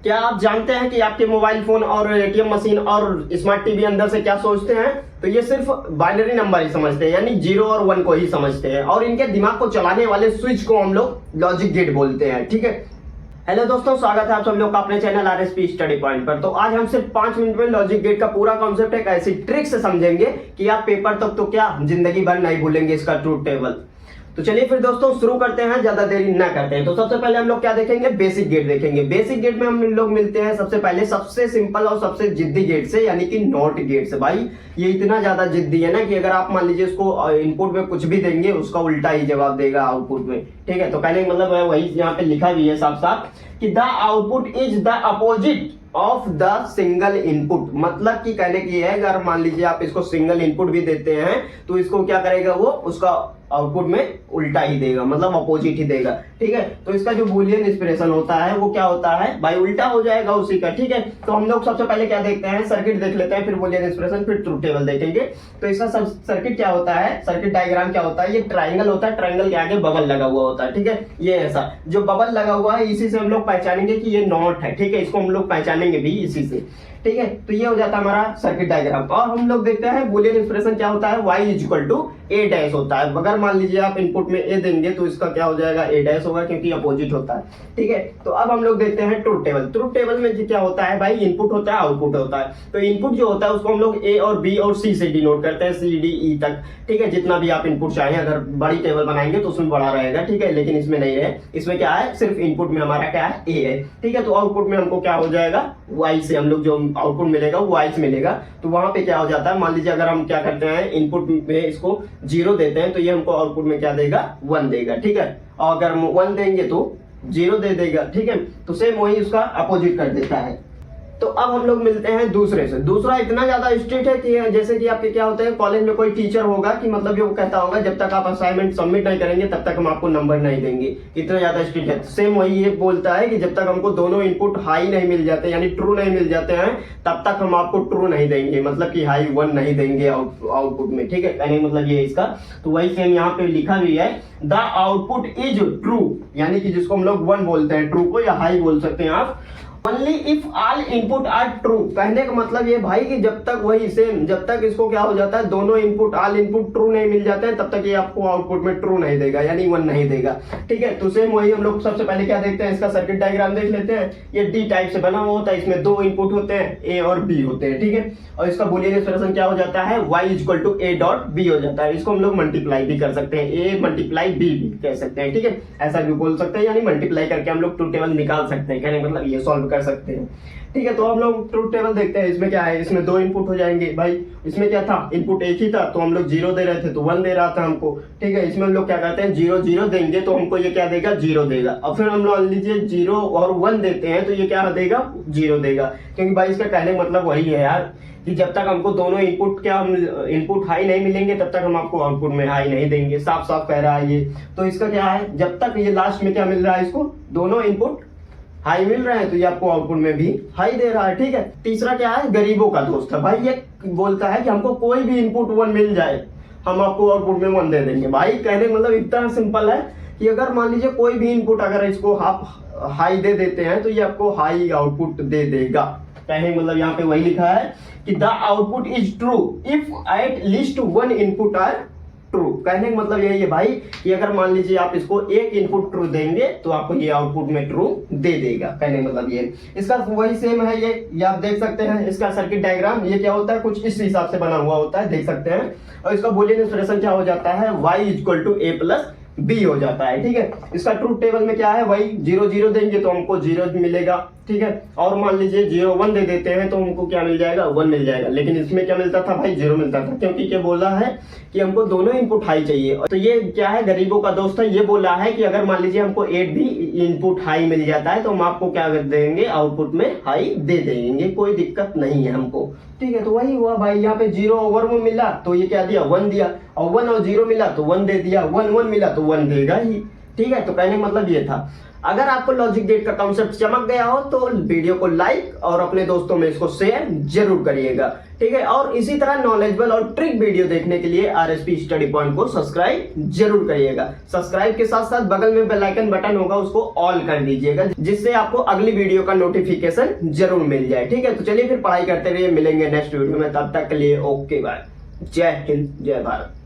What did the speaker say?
क्या आप जानते हैं कि आपके मोबाइल फोन और एटीएम मशीन और स्मार्ट टीवी अंदर से क्या सोचते हैं? तो ये सिर्फ बाइनरी नंबर ही समझते हैं, यानी 0 और 1 को ही समझते हैं, और इनके दिमाग को चलाने वाले स्विच को हम लोग लॉजिक गेट बोलते हैं। ठीक है, हेलो दोस्तों, स्वागत है आप सब लोग का अपने चैनल आरएसपी स्टडी पॉइंट पर। तो आज हम सिर्फ 5 मिनट में लॉजिक गेट का पूरा कॉन्सेप्ट एक ऐसी ट्रिक से समझेंगे कि आप पेपर तक तो क्या जिंदगी भर नहीं भूलेंगे इसका ट्रूथ टेबल। तो चलिए फिर दोस्तों शुरू करते हैं, ज्यादा देरी ना करते हैं। तो सबसे पहले हम लोग क्या देखेंगे? बेसिक गेट देखेंगे। बेसिक गेट में हम लोग मिलते हैं सबसे पहले सबसे सिंपल और सबसे जिद्दी गेट से, यानी कि नॉट गेट से। भाई ये इतना ज्यादा जिद्दी है ना कि अगर आप मान लीजिए इसको इनपुट में कुछ भी देंगे उसका उल्टा ही जवाब देगा आउटपुट में। ठीक है, तो कहने का मतलब है वही यहाँ पे लिखा भी है साफ साफ कि the output is the opposite of the single input. मतलब कि कहने की है, अगर मान लीजिए आप इसको सिंगल इनपुट भी देते हैं तो इसको क्या करेगा, वो उसका आउटपुट में उल्टा ही देगा, मतलब अपोजिट ही देगा। ठीक है, तो इसका जो बूलियन एक्सप्रेशन होता है वो क्या होता है भाई, उल्टा हो जाएगा उसी का। ठीक है, तो हम लोग सबसे पहले क्या देखते हैं, सर्किट देख लेते हैं, फिर बूलियन एक्सप्रेशन, फिर ट्रूथ टेबल देखेंगे। तो इसका सब सर्किट क्या होता है, सर्किट डायग्राम क्या होता है, ये ट्राइंगल होता है, ट्राइंगल के आगे बबल लगा हुआ होता है। ठीक है, ये ऐसा जो बबल लगा हुआ है इसी से हम लोग पहचानेंगे कि ये नॉट है। ठीक है, इसको हम लोग पहचानेंगे भी इसी से। ठीक है, तो ये हो जाता है हमारा सर्किट डायग्राम। और हम लोग देखते हैं बूलियन एक्सप्रेशन क्या होता है, y equal to a dash होता है। अगर मान लीजिए आप इनपुट में a देंगे तो इसका क्या हो जाएगा, a डैश होगा, क्योंकि अपोजिट होता है। ठीक है, तो अब हम लोग देखते हैं ट्रूथ टेबल। ट्रूथ टेबल में क्या होता है भाई, इनपुट होता है, आउटपुट होता है। तो इनपुट जो होता है उसको हम लोग a और b और c से डिनोट करते हैं, c d e तक। ठीक है, जितना भी आप इनपुट चाहें, अगर बड़ी टेबल बनाएंगे तो उसमें बड़ा रहेगा। ठीक है, लेकिन इसमें नहीं है, इसमें क्या है, सिर्फ इनपुट में हमारा क्या है, a है। ठीक है, तो आउटपुट में हमको क्या हो जाएगा, y से हम लोग जो आउटपुट मिलेगा वो y से मिलेगा। तो वहां पे क्या हो जाता है, मान लीजिए अगर हम क्या करते हैं, इनपुट में इसको 0 देते हैं तो ये हमको आउटपुट में क्या देगा, 1 देगा। ठीक है, और अगर हम 1 देंगे तो 0 दे देगा। ठीक है, तो सेम वही उसका अपोजिट कर देता है। तो अब हम लोग मिलते हैं दूसरे से। दूसरा इतना ज्यादा स्ट्रिक्ट है कि जैसे कि आपके क्या होता है, कॉलेज में कोई टीचर होगा कि मतलब ये वो कहता होगा जब तक आप असाइनमेंट सबमिट नहीं करेंगे तब तक हम आपको नंबर नहीं देंगे। इतना ज्यादा स्ट्रिक्ट है। सेम वही ये बोलता है कि जब तक हमको दोनों इनपुट हाई नहीं मिल जाते, यानी ट्रू नहीं मिल जाते हैं, तब तक हम आपको ट्रू नहीं देंगे, मतलब कि हाई 1 नहीं देंगे आउटपुट में। ठीक है, कहने मतलब ये इसका। तो वही सेम यहाँ पे लिखा भी है, द आउटपुट इज ट्रू, यानी कि जिसको हम लोग 1 बोलते हैं, ट्रू को, या हाई बोल सकते हैं आप। Only if all input are true। कहने का मतलब ये भाई कि जब तक वही सेम, जब तक इसको क्या हो जाता है, दोनों इनपुट ऑल इनपुट ट्रू नहीं मिल जाते हैं, तब तक ये आपको आउटपुट में ट्रू नहीं देगा, यानी 1 नहीं देगा। ठीक है, तो सेम वही हम लोग सबसे पहले क्या देखते हैं, इसका सर्किट डायग्राम देख लेते हैं। ये डी टाइप से बना हुआ होता है, इसमें 2 इनपुट होते हैं, ए और बी होते हैं। ठीक है, और इसका बूलियन एक्सप्रेशन क्या हो जाता है, y equal to a dot b हो जाता है। इसको हम लोग मल्टीप्लाई भी कर सकते हैं, a मल्टीप्लाई b भी कह सकते हैं। ठीक है, ऐसा भी बोल सकते हैं, यानी मल्टीप्लाई करके हम लोग ट्रूथ टेबल निकाल सकते हैं, कहने मतलब ये सॉल्व कर सकते हैं। ठीक है, तो हम लोग ट्रूथ टेबल देखते हैं। इसमें क्या है, इसमें 2 इनपुट हो जाएंगे भाई। इसमें क्या था, इनपुट एक ही था तो हम लोग 0 दे रहे थे तो 1 दे रहा था हमको। ठीक है, इसमें हम लोग क्या करते हैं, 0 0 देंगे तो हमको ये क्या देगा, 0 देगा। और फिर हम लोग लीजिए 0 और 1 देते हैं तो ये क्या देगा, 0 देगा। क्योंकि भाई इसका कहने का मतलब वही है यार कि जब तक हमको दोनों इनपुट इनपुट हाई नहीं मिलेंगे तब तक हम आपको आउटपुट में हाई नहीं देंगे। साफ साफ कह रहा है ये। तो इसका क्या है, जब तक ये लास्ट में क्या मिल रहा है, इसको दोनों इनपुट हाई मिल रहे हैं तो ये आपको आउटपुट में भी हाई दे रहा है। ठीक है, तीसरा क्या है, गरीबों का दोस्त है भाई। ये बोलता है कि हमको कोई भी इनपुट 1 मिल जाए, हम आपको आउटपुट में 1 दे देंगे। भाई कहने मतलब इतना सिंपल है कि अगर मान लीजिए कोई भी इनपुट अगर इसको आप हाई दे देते हैं तो ये आपको हाई आउटपुट दे देगा। कहने मतलब यहाँ पे वही लिखा है कि the output is true if at least 1 input are true. कहने का मतलब यही है भाई कि अगर मान लीजिए आप इसको एक इनपुट ट्रू देंगे तो आपको ये आउटपुट में ट्रू दे देगा। कहने का मतलब ये इसका वही सेम है। ये आप देख सकते हैं, इसका सर्किट डायग्राम ये क्या होता है, कुछ इस हिसाब से बना हुआ होता है, देख सकते हैं। और इसका बूलियन एक्सप्रेशन क्या हो जाता है, y equal to a plus b हो जाता है। ठीक है, इसका ट्रूथ टेबल में क्या है, वही 0 0 देंगे तो हमको 0 मिलेगा। ठीक है, और मान लीजिए 0 1 दे देते हैं तो हमको क्या मिल जाएगा, 1 मिल जाएगा। लेकिन इसमें क्या मिलता था भाई, 0 मिलता था, क्योंकि क्या बोला है कि हमको दोनों इनपुट हाई चाहिए। तो ये क्या है, गरीबों का दोस्त है। ये बोला है कि अगर मान लीजिए हमको 8 भी इनपुट हाई मिल जाता है तो हम आपको क्या कर देंगे, आउटपुट में हाई दे देंगे, कोई दिक्कत नहीं है हमको। ठीक है, तो वही हुआ भाई, यहाँ पे 0 ओवर में मिला तो ये क्या दिया, 1 दिया, और 1 और 0 मिला तो 1 दे दिया, 1 1 मिला तो 1 देगा ही। ठीक है, तो कहने का मतलब ये था। अगर आपको लॉजिक गेट का कॉन्सेप्ट चमक गया हो तो वीडियो को लाइक और अपने दोस्तों में इसको शेयर जरूर करिएगा, ठीक है। और इसी तरह नॉलेजेबल और ट्रिक वीडियो देखने के लिए आरएसपी स्टडी पॉइंट को सब्सक्राइब जरूर करिएगा। सब्सक्राइब के साथ साथ बगल में बेल आइकन बटन होगा, उसको ऑल कर दीजिएगा, जिससे आपको अगली वीडियो का नोटिफिकेशन जरूर मिल जाए, ठीक है। तो चलिए फिर पढ़ाई करते रहिए, मिलेंगे नेक्स्ट वीडियो में, तब तक के लिए ओके बाय। जय हिंद, जय भारत।